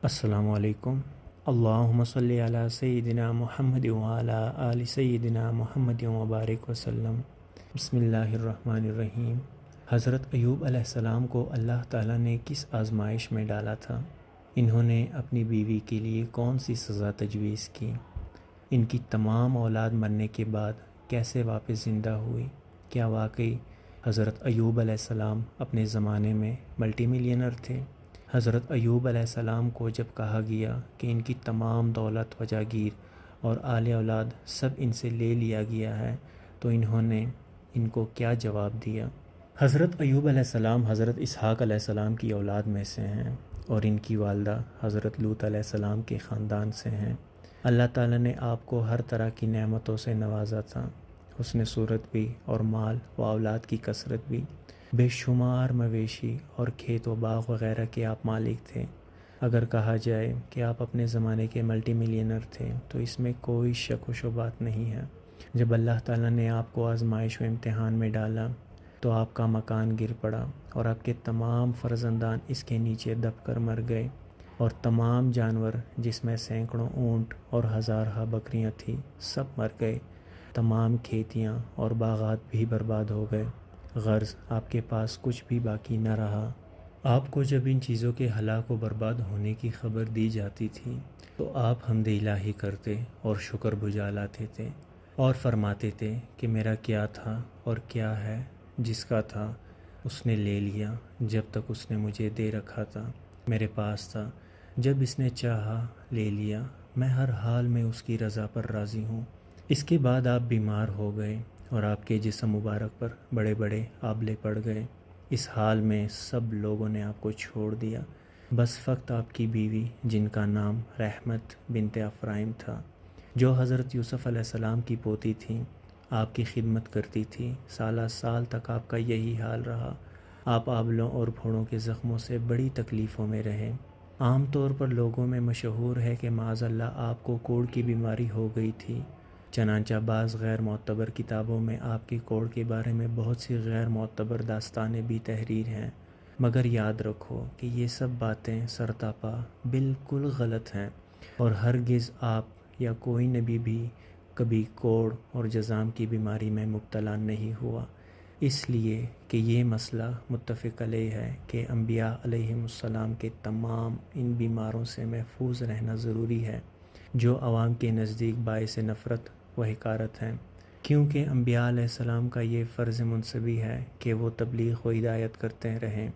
السلام علیکم۔ اللہم صلی علی سیدنا محمد وعلی آل سیدنا محمد وبارک وسلم۔ بسم اللہ الرحمن الرحیم۔ حضرت ایوب علیہ السلام کو اللہ تعالیٰ نے کس آزمائش میں ڈالا تھا؟ انہوں نے اپنی بیوی کے لیے کون سی سزا تجویز کی؟ ان کی تمام اولاد مرنے کے بعد کیسے واپس زندہ ہوئی؟ کیا واقعی حضرت ایوب علیہ السلام اپنے زمانے میں ملٹی ملینر تھے؟ حضرت ایوب علیہ السلام کو جب کہا گیا کہ ان کی تمام دولت و جاگیر اور آل اولاد سب ان سے لے لیا گیا ہے تو انہوں نے ان کو کیا جواب دیا؟ حضرت ایوب علیہ السلام حضرت اسحاق علیہ السلام کی اولاد میں سے ہیں اور ان کی والدہ حضرت لوط علیہ السلام کے خاندان سے ہیں۔ اللہ تعالیٰ نے آپ کو ہر طرح کی نعمتوں سے نوازا تھا، حسن صورت بھی اور مال و اولاد کی کثرت بھی، بے شمار مویشی اور کھیت و باغ وغیرہ کے آپ مالک تھے۔ اگر کہا جائے کہ آپ اپنے زمانے کے ملٹی ملینر تھے تو اس میں کوئی شک و شبہات نہیں ہے۔ جب اللہ تعالیٰ نے آپ کو آزمائش و امتحان میں ڈالا تو آپ کا مکان گر پڑا اور آپ کے تمام فرزندان اس کے نیچے دب کر مر گئے، اور تمام جانور جس میں سینکڑوں اونٹ اور ہزارہ بکریاں تھیں سب مر گئے، تمام کھیتیاں اور باغات بھی برباد ہو گئے، غرض آپ کے پاس کچھ بھی باقی نہ رہا۔ آپ کو جب ان چیزوں کے ہلاک و برباد ہونے کی خبر دی جاتی تھی تو آپ حمد الہی کرتے اور شکر بجا لاتے تھے اور فرماتے تھے کہ میرا کیا تھا اور کیا ہے، جس کا تھا اس نے لے لیا، جب تک اس نے مجھے دے رکھا تھا میرے پاس تھا، جب اس نے چاہا لے لیا، میں ہر حال میں اس کی رضا پر راضی ہوں۔ اس کے بعد آپ بیمار ہو گئے اور آپ کے جسم مبارک پر بڑے بڑے آبلے پڑ گئے۔ اس حال میں سب لوگوں نے آپ کو چھوڑ دیا، بس فقط آپ کی بیوی جن کا نام رحمت بنت افرائیم تھا، جو حضرت یوسف علیہ السلام کی پوتی تھیں، آپ کی خدمت کرتی تھی۔ سالہ سال تک آپ کا یہی حال رہا۔ آپ آبلوں اور پھوڑوں کے زخموں سے بڑی تکلیفوں میں رہے۔ عام طور پر لوگوں میں مشہور ہے کہ معاذ اللہ آپ کو کوڑ کی بیماری ہو گئی تھی، چنانچہ بعض غیر معتبر کتابوں میں آپ کی کوڑ کے بارے میں بہت سی غیر معتبر داستانیں بھی تحریر ہیں، مگر یاد رکھو کہ یہ سب باتیں سرتاپا بالکل غلط ہیں، اور ہرگز آپ یا کوئی نبی بھی کبھی کوڑ اور جذام کی بیماری میں مبتلا نہیں ہوا، اس لیے کہ یہ مسئلہ متفق علیہ ہے کہ انبیاء علیہم السلام کے تمام ان بیماروں سے محفوظ رہنا ضروری ہے، جو عوام کے نزدیک باعث نفرت و حقارت ہیں، کیونکہ انبیاء علیہ السلام کا یہ فرض منصبی ہے کہ وہ تبلیغ و ہدایت کرتے رہیں،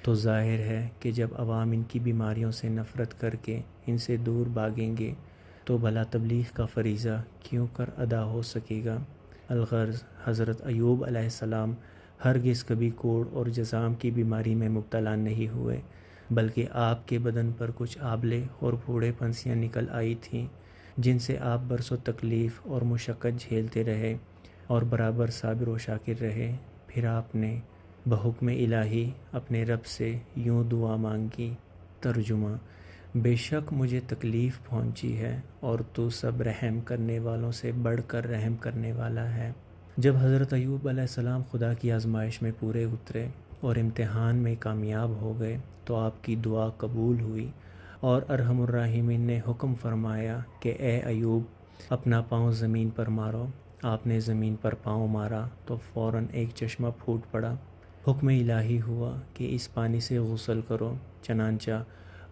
تو ظاہر ہے کہ جب عوام ان کی بیماریوں سے نفرت کر کے ان سے دور بھاگیں گے تو بھلا تبلیغ کا فریضہ کیوں کر ادا ہو سکے گا؟ الغرض حضرت ایوب علیہ السلام ہرگز کبھی کوڑ اور جذام کی بیماری میں مبتلا نہیں ہوئے، بلکہ آپ کے بدن پر کچھ آبلے اور پھوڑے پھنسیاں نکل آئی تھیں، جن سے آپ برسوں تکلیف اور مشقت جھیلتے رہے اور برابر صابر و شاکر رہے۔ پھر آپ نے بحکم الہی اپنے رب سے یوں دعا مانگی۔ ترجمہ: بے شک مجھے تکلیف پہنچی ہے اور تو سب رحم کرنے والوں سے بڑھ کر رحم کرنے والا ہے۔ جب حضرت ایوب علیہ السلام خدا کی آزمائش میں پورے اترے اور امتحان میں کامیاب ہو گئے تو آپ کی دعا قبول ہوئی، اور ارحم الراحمین نے حکم فرمایا کہ اے ایوب اپنا پاؤں زمین پر مارو۔ آپ نے زمین پر پاؤں مارا تو فوراً ایک چشمہ پھوٹ پڑا۔ حکم الہی ہوا کہ اس پانی سے غسل کرو، چنانچہ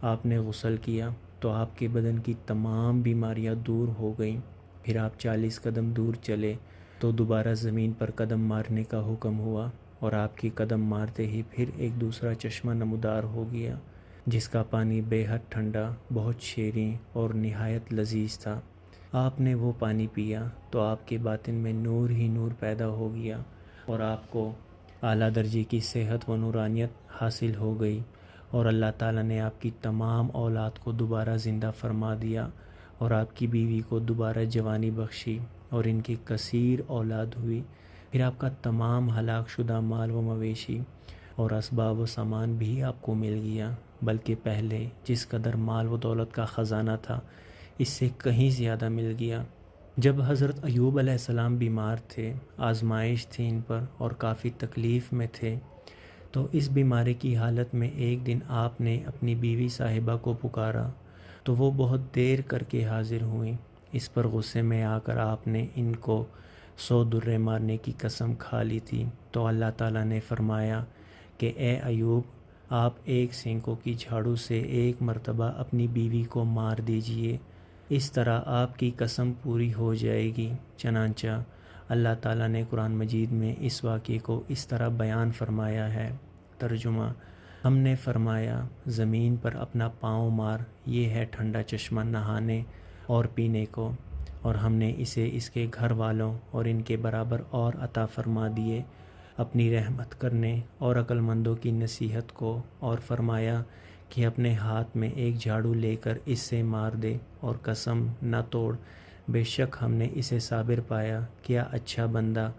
آپ نے غسل کیا تو آپ کے بدن کی تمام بیماریاں دور ہو گئیں۔ پھر آپ 40 قدم دور چلے تو دوبارہ زمین پر قدم مارنے کا حکم ہوا، اور آپ کی قدم مارتے ہی پھر ایک دوسرا چشمہ نمودار ہو گیا، جس کا پانی بے حد ٹھنڈا، بہت شیریں اور نہایت لذیذ تھا۔ آپ نے وہ پانی پیا تو آپ کے باطن میں نور ہی نور پیدا ہو گیا، اور آپ کو اعلیٰ درجے کی صحت و نورانیت حاصل ہو گئی، اور اللہ تعالیٰ نے آپ کی تمام اولاد کو دوبارہ زندہ فرما دیا، اور آپ کی بیوی کو دوبارہ جوانی بخشی اور ان کی کثیر اولاد ہوئی۔ پھر آپ کا تمام ہلاک شدہ مال و مویشی اور اسباب و سامان بھی آپ کو مل گیا، بلکہ پہلے جس قدر مال و دولت کا خزانہ تھا اس سے کہیں زیادہ مل گیا۔ جب حضرت ایوب علیہ السلام بیمار تھے، آزمائش تھی ان پر اور کافی تکلیف میں تھے، تو اس بیماری کی حالت میں ایک دن آپ نے اپنی بیوی صاحبہ کو پکارا تو وہ بہت دیر کر کے حاضر ہوئیں۔ اس پر غصے میں آ کر آپ نے ان کو 100 درے مارنے کی قسم کھا لی تھی۔ تو اللہ تعالیٰ نے فرمایا کہ اے ایوب، آپ ایک سینکوں کی جھاڑو سے ایک مرتبہ اپنی بیوی کو مار دیجئے، اس طرح آپ کی قسم پوری ہو جائے گی۔ چنانچہ اللہ تعالیٰ نے قرآن مجید میں اس واقعے کو اس طرح بیان فرمایا ہے۔ ترجمہ: ہم نے فرمایا زمین پر اپنا پاؤں مار، یہ ہے ٹھنڈا چشمہ نہانے اور پینے کو، اور ہم نے اسے اس کے گھر والوں اور ان کے برابر اور عطا فرما دیے اپنی رحمت کرنے اور عقل مندوں کی نصیحت کو، اور فرمایا کہ اپنے ہاتھ میں ایک جھاڑو لے کر اس سے مار دے اور قسم نہ توڑ، بے شک ہم نے اسے صابر پایا، کیا اچھا بندہ،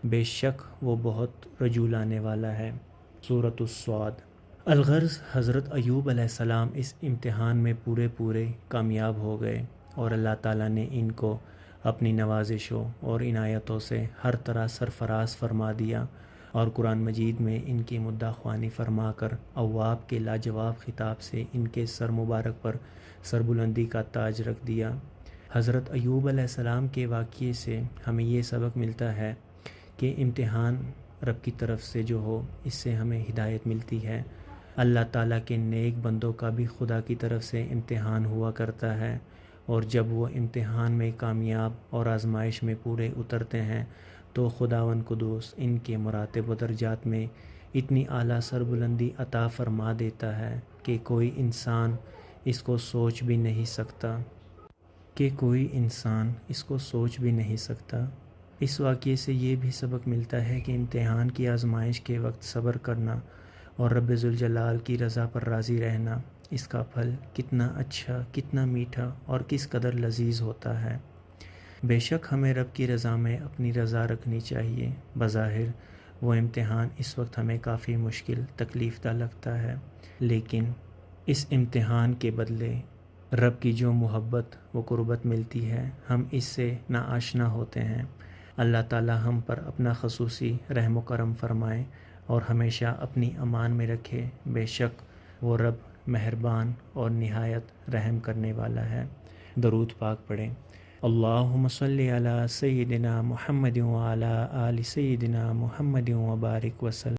بے شک وہ بہت رجوع لانے والا ہے۔ سورۃ الصاد۔ الغرض حضرت ایوب علیہ السلام اس امتحان میں پورے کامیاب ہو گئے، اور اللہ تعالیٰ نے ان کو اپنی نوازشوں اور عنایتوں سے ہر طرح سرفراز فرما دیا، اور قرآن مجید میں ان کی مدح خوانی فرما کر اواب کے لاجواب خطاب سے ان کے سر مبارک پر سربلندی کا تاج رکھ دیا۔ حضرت ایوب علیہ السلام کے واقعے سے ہمیں یہ سبق ملتا ہے کہ امتحان رب کی طرف سے جو ہو، اس سے ہمیں ہدایت ملتی ہے۔ اللہ تعالیٰ کے نیک بندوں کا بھی خدا کی طرف سے امتحان ہوا کرتا ہے، اور جب وہ امتحان میں کامیاب اور آزمائش میں پورے اترتے ہیں تو خداوند قدوس ان کے مراتب و درجات میں اتنی اعلیٰ سربلندی عطا فرما دیتا ہے کہ کوئی انسان اس کو سوچ بھی نہیں سکتا۔ اس واقعے سے یہ بھی سبق ملتا ہے کہ امتحان کی آزمائش کے وقت صبر کرنا اور رب ذوالجلال کی رضا پر راضی رہنا، اس کا پھل کتنا اچھا، کتنا میٹھا اور کس قدر لذیذ ہوتا ہے۔ بے شک ہمیں رب کی رضا میں اپنی رضا رکھنی چاہیے۔ بظاہر وہ امتحان اس وقت ہمیں کافی مشکل، تکلیف دہ لگتا ہے، لیکن اس امتحان کے بدلے رب کی جو محبت و قربت ملتی ہے، ہم اس سے ناآشنا ہوتے ہیں۔ اللہ تعالی ہم پر اپنا خصوصی رحم و کرم فرمائے اور ہمیشہ اپنی امان میں رکھے۔ بے شک وہ رب مہربان اور نہایت رحم کرنے والا ہے۔ درود پاک پڑھیں۔ اللہم صلی علی سیدنا محمد وعلی آل سیدنا محمد وبارک وسلم۔